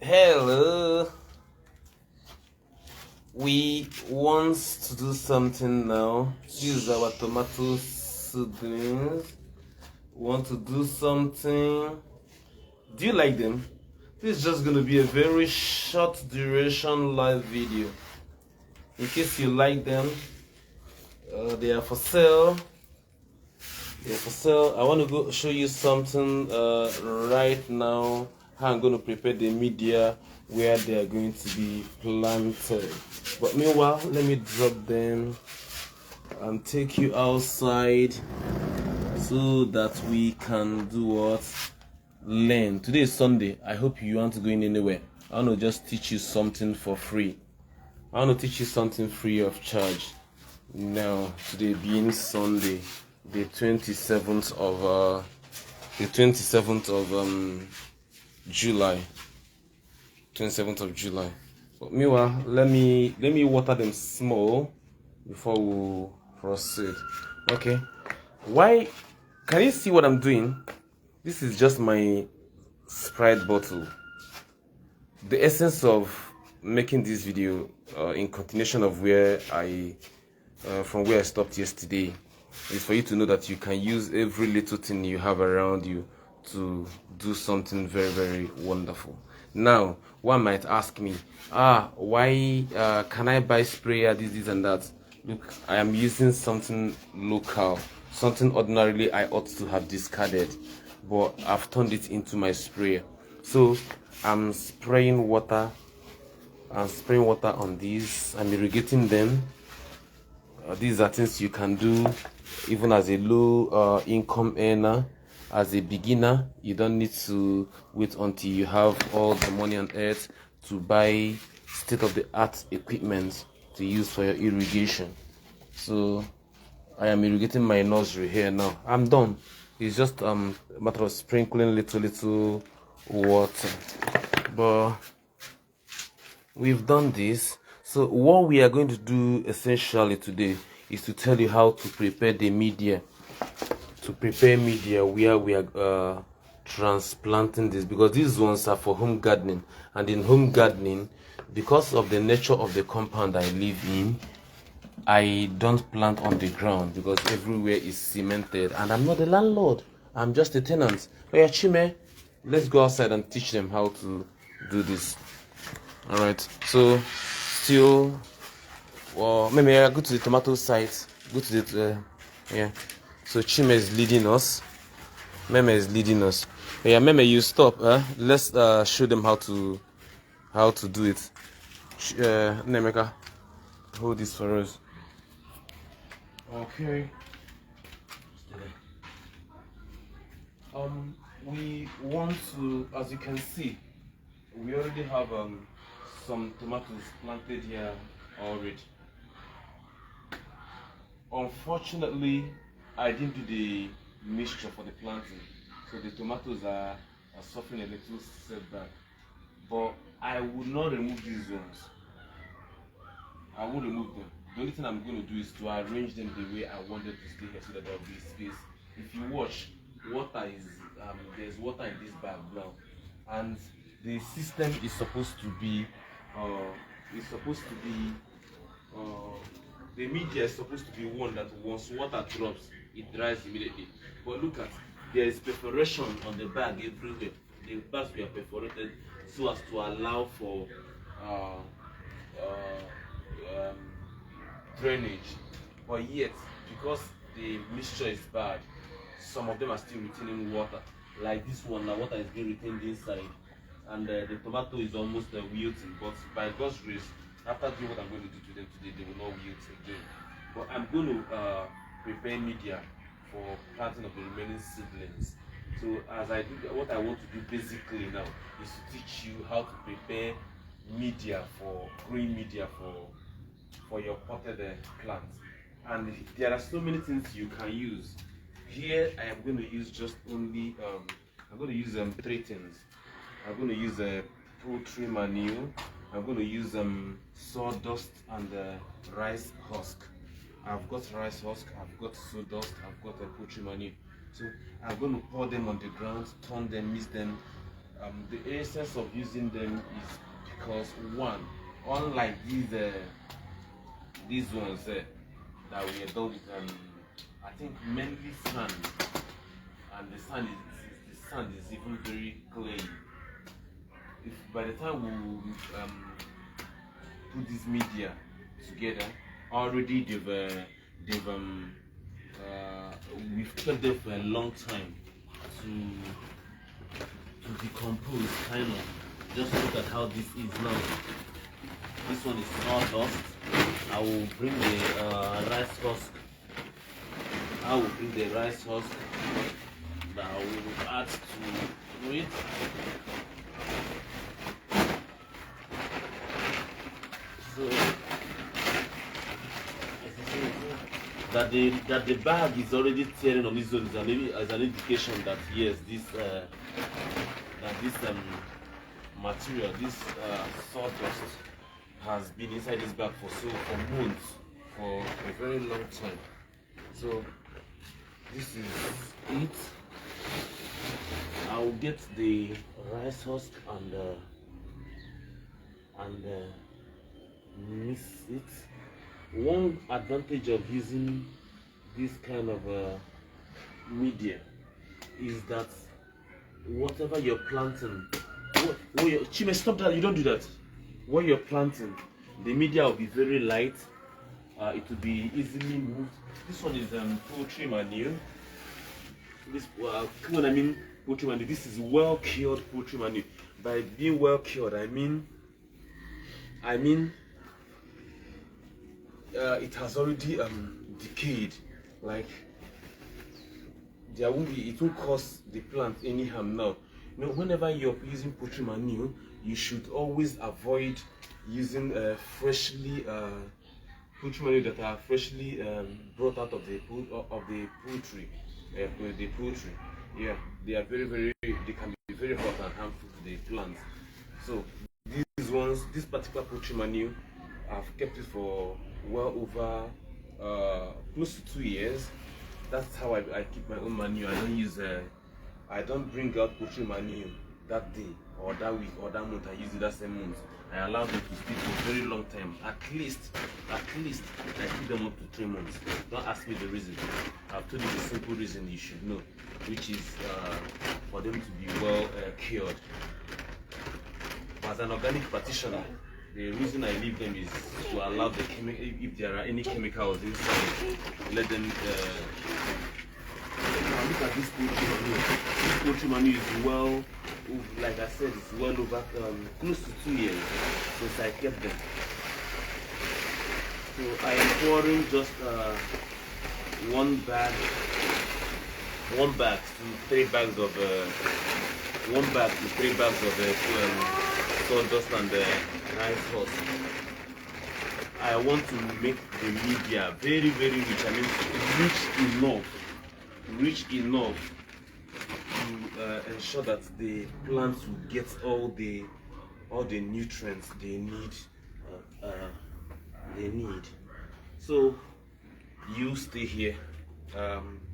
Hello. We want to do something now. This is our tomato seedlings. Want to do something. Do you like them? This is just going to be a very short duration live video. In case you like them, they are for sale. I want to go show you something right now. How I'm going to prepare the media where they are going to be planted. But meanwhile, let me drop them and take you outside so that we can do what? Learn. Today is Sunday. I hope you aren't going anywhere. I want to just teach you something for free. I want to teach you something free of charge. Now, today being Sunday, the 27th of July. 27th of July. But meanwhile, let me water them small before we proceed. Okay. Why? Can you see what I'm doing? This is just my Sprite bottle. The essence of making this video in continuation of where from where I stopped yesterday is for you to know that you can use every little thing you have around you to do something very, very wonderful. Now, one might ask me, why can I buy sprayer, this and that? Look, I am using something local, something ordinarily I ought to have discarded, but I've turned it into my sprayer. So I'm spraying water on these. I'm irrigating them. These are things you can do even as a low income earner. As a beginner, you don't need to wait until you have all the money on earth to buy state-of-the-art equipment to use for your irrigation. So I am irrigating my nursery here now. I'm done. It's just a matter of sprinkling little water. But we've done this. So what we are going to do essentially today is to tell you how to prepare the media. To prepare media where we are transplanting this, because these ones are for home gardening, and in home gardening, because of the nature of the compound I live in, I don't plant on the ground because everywhere is cemented, and I'm not the landlord, I'm just a tenant. Oh yeah, Chime, let's go outside and teach them how to do this. All right, so still, well, maybe I go to the tomato site, go to the yeah. So Chime is leading us. Meme is leading us. Yeah, Meme, you stop. Let's show them how to do it. Nemeka, hold this for us. Okay. We want to, as you can see, we already have some tomatoes planted here already. Unfortunately, I didn't do the mixture for the planting, so the tomatoes are suffering a little setback. But I will not remove these ones. I will remove them. The only thing I'm going to do is to arrange them the way I wanted to stay here so that there will be space. If you watch, water is there's water in this bag now, and the system is supposed to be the media is supposed to be one that once water drops, it dries immediately. But look at, there is perforation on the bag everywhere. The bags were perforated so as to allow for drainage. But yet, because the mixture is bad, some of them are still retaining water. Like this one, now water is being retained inside, and the tomato is almost wilting. But by God's grace, after doing what I'm going to do to them today, they will not wilt again. But I'm going to prepare media for planting of the remaining seedlings. So as I do, what I want to do basically now is to teach you how to prepare media for growing media for your potted plants. And there are so many things you can use. Here I am going to use just only I'm going to use three things. I'm going to use poultry manure. I'm going to use sawdust and rice husk. I've got rice husk, I've got sawdust, I've got poultry manure. So I'm going to pour them on the ground, turn them, mix them The essence of using them is because one, unlike these ones that we are done with, I think mainly sand, and the sand is even very clean. If by the time we put this media together, already we've kept them for a long time to decompose, kind of. Just look at how this is now. This one is sawdust. I will bring the rice husk. I will bring the rice husk that I will add to it. So that the bag is already tearing on its own is an indication that yes, this material, this sawdust, has been inside this bag for months, for a very long time. So this is it. I'll get the rice husk and mix it. One advantage of using this kind of media is that whatever you're planting, Chime, stop that, you don't do that. What you're planting, the media will be very light, it will be easily moved. This one is poultry manure. This when I mean poultry manure, this is well cured poultry manure. By being well cured, I mean it has already decayed. Like it won't cause the plant any harm now. You know, whenever you're using poultry manure, you should always avoid using poultry manure that are freshly brought out of the poultry. Yeah, they are they can be very hot and harmful to the plants. So this particular poultry manure, I've kept it for well over close to 2 years. That's how I keep my own manure. I don't bring out poultry manure that day or that week or that month. I use it that same month. I allow them to stay for a very long time. At least I keep them up to 3 months. Don't ask me the reason. I've told you the simple reason you should know, which is for them to be well cured. As an organic practitioner, the reason I leave them is to allow the if there are any chemicals inside, let them. Now look at this poultry manure. This poultry manure is well, like I said, it's well over close to 2 years since I kept them. So I am pouring just one bag to 3 bags of sawdust and rice husk. I want to make the media very rich. I mean, rich enough to ensure that the plants will get all the nutrients they need. So you stay here,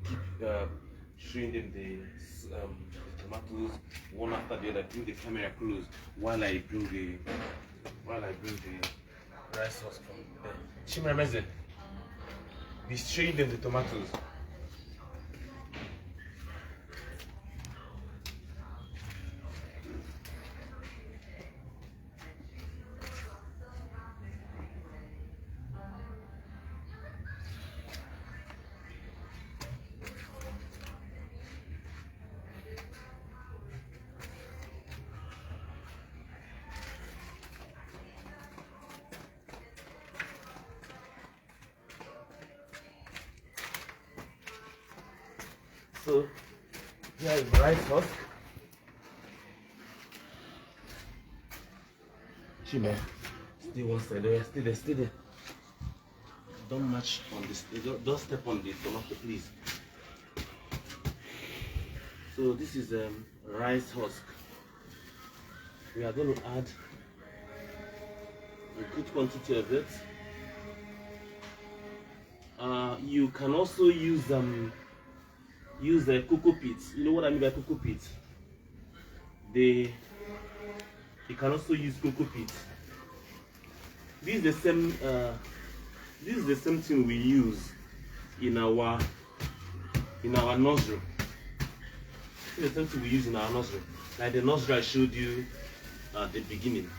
keep showing them the tomatoes one after the other. Bring the camera close while I bring the rice sauce from there. Chimameze, be showing them the tomatoes. So here is rice husk. Chime, stay one side there, stay there. Don't match on this, don't step on the tomato, please. So this is rice husk. We are going to add a good quantity of it. You can also use the cocoa pits. You know what I mean by cocoa pits? you can also use cocoa peat. This is the same thing we use in our nursery. This is the same thing we use in our nursery. Like the nursery I showed you at the beginning.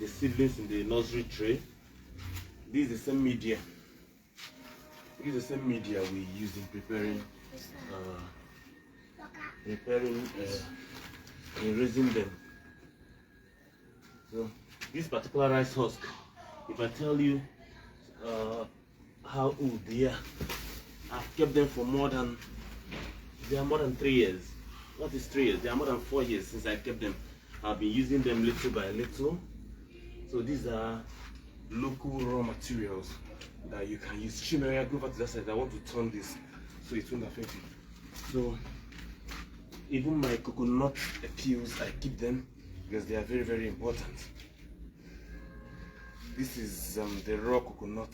The seedlings in the nursery tray. This is the same media. This is the same media we use in preparing in raising them. So this particular rice husk, if I tell you how old they are, I've kept them for they are more than 3 years. What is 3 years? They are more than 4 years since I kept them. I've been using them little by little. So these are local raw materials that you can use. Chimera, go over to that side. I want to turn this so it won't affect you. So even my coconut peels, I keep them because they are very, very important. This is the raw coconut,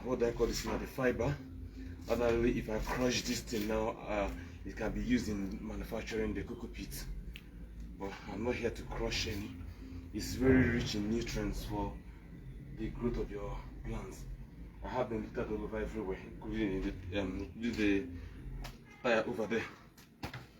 what do I call this now? The fiber. Otherwise, if I crush this thing now, it can be used in manufacturing the cocoa peat. But I'm not here to crush any. It's very rich in nutrients for the growth of your plants. I have them littered all over everywhere, including in the tire over there.